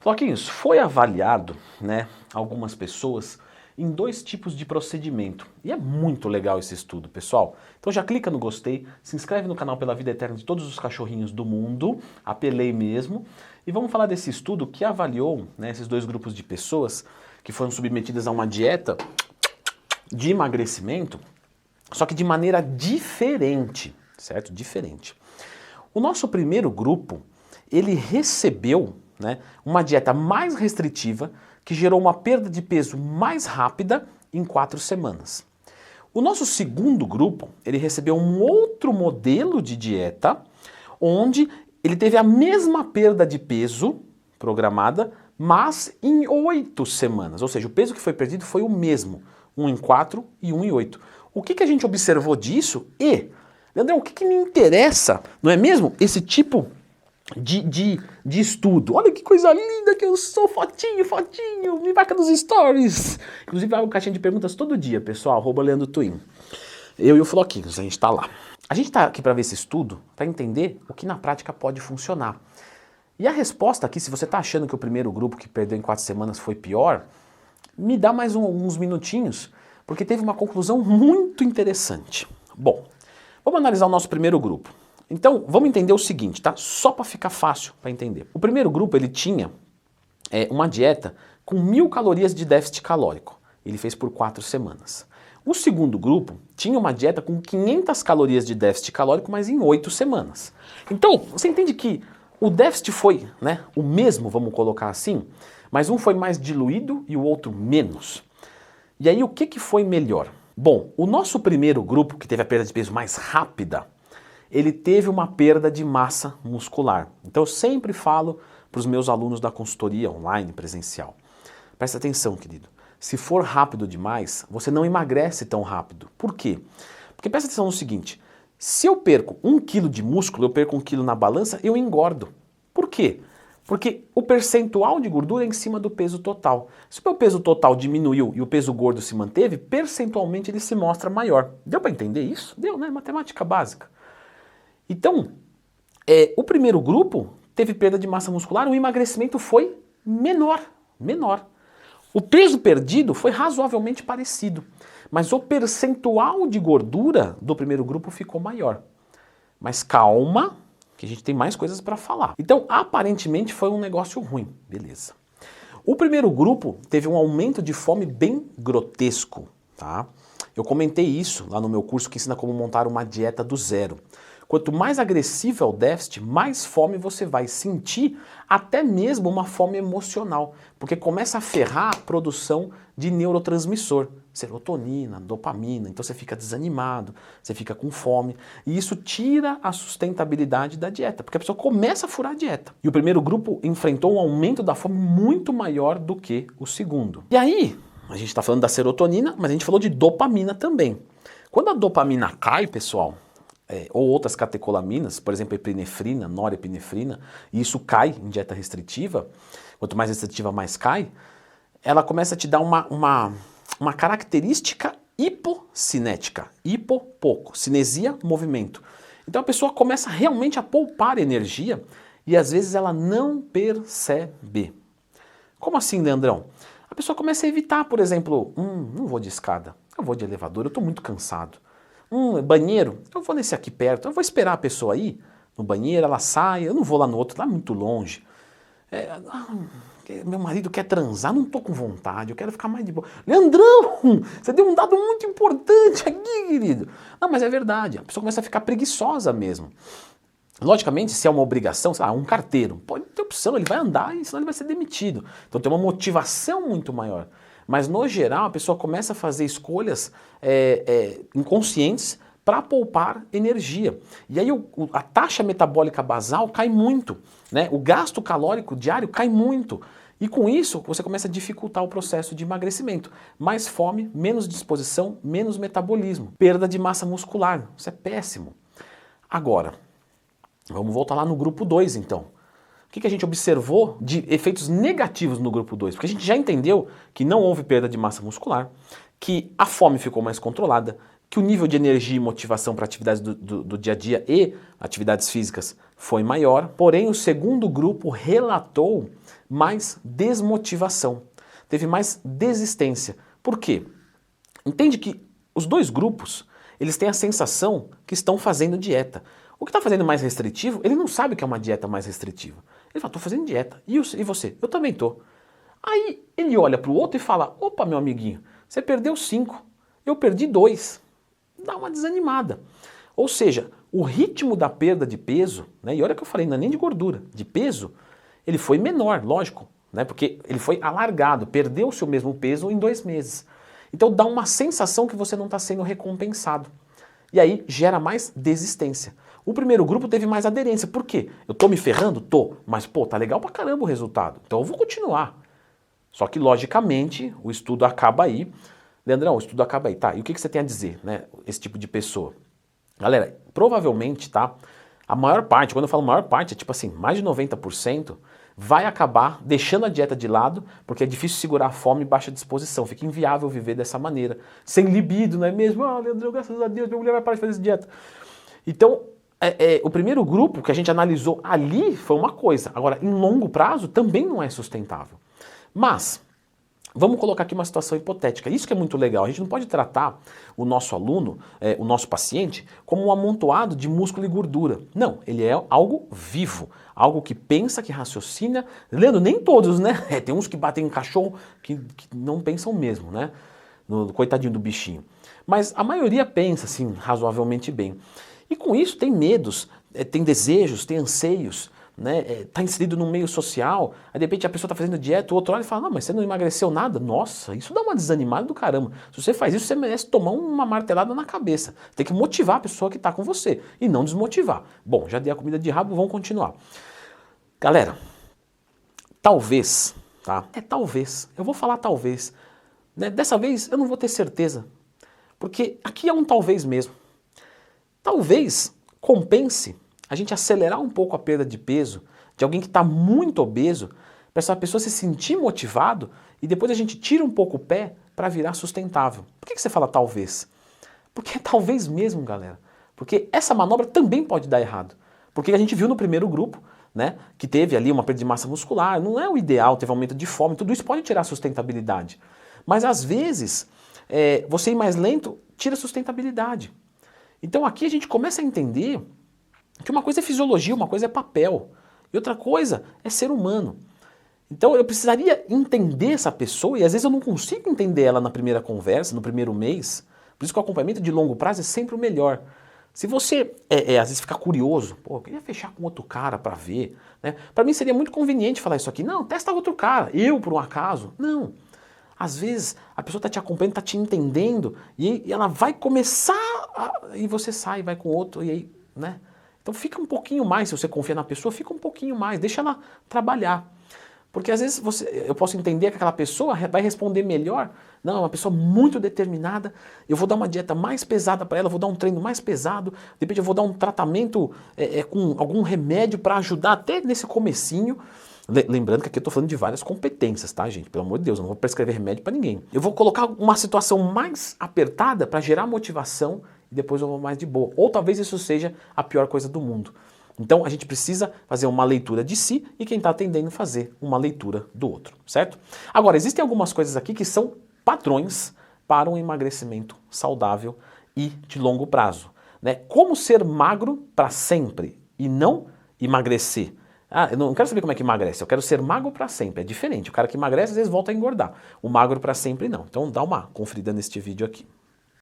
Floquinhos, foi avaliado, algumas pessoas em dois tipos de procedimento. E é muito legal esse estudo, pessoal. Então já clica no gostei, se inscreve no canal Pela Vida Eterna de todos os cachorrinhos do mundo, apelei mesmo, e vamos falar desse estudo que avaliou esses dois grupos de pessoas que foram submetidas a uma dieta de emagrecimento, só que de maneira diferente, certo? Diferente. O nosso primeiro grupo, ele recebeu uma dieta mais restritiva que gerou uma perda de peso mais rápida em 4 semanas. O nosso segundo grupo, ele recebeu um outro modelo de dieta onde ele teve a mesma perda de peso programada, mas em 8 semanas. Ou seja, o peso que foi perdido foi o mesmo, 1 em 4 e 1 em 8. O que a gente observou disso? Leandrão, o que me interessa, não é mesmo? Esse tipo de estudo. Olha que coisa linda que eu sou, fotinho, me marca nos stories. Inclusive, eu abro caixinha de perguntas todo dia, pessoal, @LeandroTwin. Eu e o Floquinhos, a gente tá lá. A gente tá aqui para ver esse estudo, para entender o que na prática pode funcionar. E a resposta aqui, se você tá achando que o primeiro grupo que perdeu em 4 semanas foi pior, me dá mais uns minutinhos, porque teve uma conclusão muito interessante. Bom, vamos analisar o nosso primeiro grupo. Então, vamos entender o seguinte, tá? Só para ficar fácil para entender. O primeiro grupo, ele tinha uma dieta com 1000 calorias de déficit calórico. Ele fez por 4 semanas. O segundo grupo tinha uma dieta com 500 calorias de déficit calórico, mas em 8 semanas. Então, você entende que o déficit foi o mesmo, vamos colocar assim, mas um foi mais diluído e o outro menos. E aí, o que foi melhor? Bom, o nosso primeiro grupo, que teve a perda de peso mais rápida, ele teve uma perda de massa muscular. Então eu sempre falo para os meus alunos da consultoria online, presencial. Presta atenção, querido. Se for rápido demais, você não emagrece tão rápido. Por quê? Porque presta atenção no seguinte, se eu perco 1 kg de músculo, eu perco 1 kg na balança, eu engordo. Por quê? Porque o percentual de gordura é em cima do peso total. Se o meu peso total diminuiu e o peso gordo se manteve, percentualmente ele se mostra maior. Deu para entender isso? Deu, né? Matemática básica. Então, o primeiro grupo teve perda de massa muscular, o emagrecimento foi menor. O peso perdido foi razoavelmente parecido, mas o percentual de gordura do primeiro grupo ficou maior. Mas calma, que a gente tem mais coisas para falar. Então, aparentemente foi um negócio ruim, beleza. O primeiro grupo teve um aumento de fome bem grotesco, tá? Eu comentei isso lá no meu curso que ensina como montar uma dieta do zero. Quanto mais agressivo é o déficit, mais fome você vai sentir, até mesmo uma fome emocional, porque começa a ferrar a produção de neurotransmissor, serotonina, dopamina, então você fica desanimado, você fica com fome, e isso tira a sustentabilidade da dieta, porque a pessoa começa a furar a dieta. E o primeiro grupo enfrentou um aumento da fome muito maior do que o segundo. E aí, a gente está falando da serotonina, mas a gente falou de dopamina também. Quando a dopamina cai, pessoal, ou outras catecolaminas, por exemplo, epinefrina, norepinefrina, e isso cai em dieta restritiva, quanto mais restritiva, mais cai, ela começa a te dar uma característica hipocinética. Hipo, pouco, cinesia, movimento. Então a pessoa começa realmente a poupar energia e às vezes ela não percebe. Como assim, Leandrão? A pessoa começa a evitar, por exemplo, não vou de escada, eu vou de elevador, eu estou muito cansado. Banheiro, eu vou nesse aqui perto, eu vou esperar a pessoa ir no banheiro, ela sai, eu não vou lá no outro, lá muito longe. Meu marido quer transar, não estou com vontade, eu quero ficar mais de boa. Leandrão, você deu um dado muito importante aqui, querido. Não, mas é verdade, a pessoa começa a ficar preguiçosa mesmo. Logicamente, se é uma obrigação, sei lá, um carteiro, pode ter opção, ele vai andar e senão ele vai ser demitido. Então tem uma motivação muito maior. Mas no geral a pessoa começa a fazer escolhas inconscientes para poupar energia. E aí a taxa metabólica basal cai muito, o gasto calórico diário cai muito. E com isso você começa a dificultar o processo de emagrecimento. Mais fome, menos disposição, menos metabolismo. Perda de massa muscular, isso é péssimo. Agora, vamos voltar lá no grupo 2 então. O que a gente observou de efeitos negativos no grupo 2? Porque a gente já entendeu que não houve perda de massa muscular, que a fome ficou mais controlada, que o nível de energia e motivação para atividades do dia a dia e atividades físicas foi maior, porém o segundo grupo relatou mais desmotivação, teve mais desistência. Por quê? Entende que os dois grupos, eles têm a sensação que estão fazendo dieta. O que está fazendo mais restritivo, ele não sabe o que é uma dieta mais restritiva. Ele fala, estou fazendo dieta. E você? Eu também estou. Aí ele olha para o outro e fala, opa, meu amiguinho, você perdeu 5, eu perdi 2. Dá uma desanimada. Ou seja, o ritmo da perda de peso, né, e olha que eu falei, não é nem de gordura, de peso, ele foi menor, lógico, né, porque ele foi alargado, perdeu-se o mesmo peso em 2 meses. Então dá uma sensação que você não está sendo recompensado. E aí gera mais desistência. O primeiro grupo teve mais aderência. Por quê? Eu tô me ferrando? Tô. Mas, pô, tá legal pra caramba o resultado. Então eu vou continuar. Só que, logicamente, o estudo acaba aí. Leandrão, o estudo acaba aí. Tá, e o que você tem a dizer, né? Esse tipo de pessoa. Galera, provavelmente, tá? A maior parte, quando eu falo maior parte, é tipo assim, mais de 90%, vai acabar deixando a dieta de lado, porque é difícil segurar a fome e baixa disposição. Fica inviável viver dessa maneira. Sem libido, não é mesmo? Ah, Leandrão, graças a Deus, minha mulher vai parar de fazer essa dieta. Então, o primeiro grupo que a gente analisou ali foi uma coisa. Agora, em longo prazo, também não é sustentável. Mas, vamos colocar aqui uma situação hipotética. Isso que é muito legal. A gente não pode tratar o nosso aluno, o nosso paciente, como um amontoado de músculo e gordura. Não, ele é algo vivo. Algo que pensa, que raciocina. Leandro, nem todos, né? Tem uns que batem em cachorro que não pensam mesmo, né? No coitadinho do bichinho. Mas a maioria pensa, assim, razoavelmente bem. E com isso tem medos, tem desejos, tem anseios, né? Tá inserido no meio social, aí de repente a pessoa está fazendo dieta, o outro olha e fala, não, mas você não emagreceu nada? Nossa, isso dá uma desanimada do caramba. Se você faz isso, você merece tomar uma martelada na cabeça. Tem que motivar a pessoa que está com você e não desmotivar. Bom, já dei a comida de rabo, vamos continuar. Galera, talvez, tá? Talvez, eu vou falar talvez. Né? Dessa vez eu não vou ter certeza, porque aqui é um talvez mesmo. Talvez compense a gente acelerar um pouco a perda de peso de alguém que está muito obeso, para essa pessoa se sentir motivado e depois a gente tira um pouco o pé para virar sustentável. Por que você fala talvez? Porque é talvez mesmo, galera. Porque essa manobra também pode dar errado. Porque a gente viu no primeiro grupo, né, que teve ali uma perda de massa muscular, não é o ideal, teve aumento de fome, tudo isso pode tirar a sustentabilidade. Mas às vezes, você ir mais lento tira a sustentabilidade. Então aqui a gente começa a entender que uma coisa é fisiologia, uma coisa é papel, e outra coisa é ser humano. Então eu precisaria entender essa pessoa, e às vezes eu não consigo entender ela na primeira conversa, no primeiro mês, por isso que o acompanhamento de longo prazo é sempre o melhor. Se você, às vezes, ficar curioso, pô, eu queria fechar com outro cara para ver, né? Para mim seria muito conveniente falar isso aqui. Não, testa outro cara, eu por um acaso. Não. Às vezes a pessoa está te acompanhando, está te entendendo, e ela vai começar, e você sai, vai com outro, e aí, né? Então fica um pouquinho mais, se você confia na pessoa, fica um pouquinho mais, deixa ela trabalhar. Porque às vezes eu posso entender que aquela pessoa vai responder melhor. Não, é uma pessoa muito determinada, eu vou dar uma dieta mais pesada para ela, vou dar um treino mais pesado, de repente eu vou dar um tratamento com algum remédio para ajudar até nesse comecinho. Lembrando que aqui eu estou falando de várias competências, tá, gente? Pelo amor de Deus, eu não vou prescrever remédio para ninguém. Eu vou colocar uma situação mais apertada para gerar motivação e depois eu vou mais de boa. Ou talvez isso seja a pior coisa do mundo. Então a gente precisa fazer uma leitura de si e quem está atendendo fazer uma leitura do outro, certo? Agora, existem algumas coisas aqui que são padrões para um emagrecimento saudável e de longo prazo, né? Como ser magro para sempre e não emagrecer. Ah, eu não quero saber como é que emagrece, eu quero ser magro para sempre, é diferente. O cara que emagrece às vezes volta a engordar, o magro para sempre não. Então dá uma conferida neste vídeo aqui.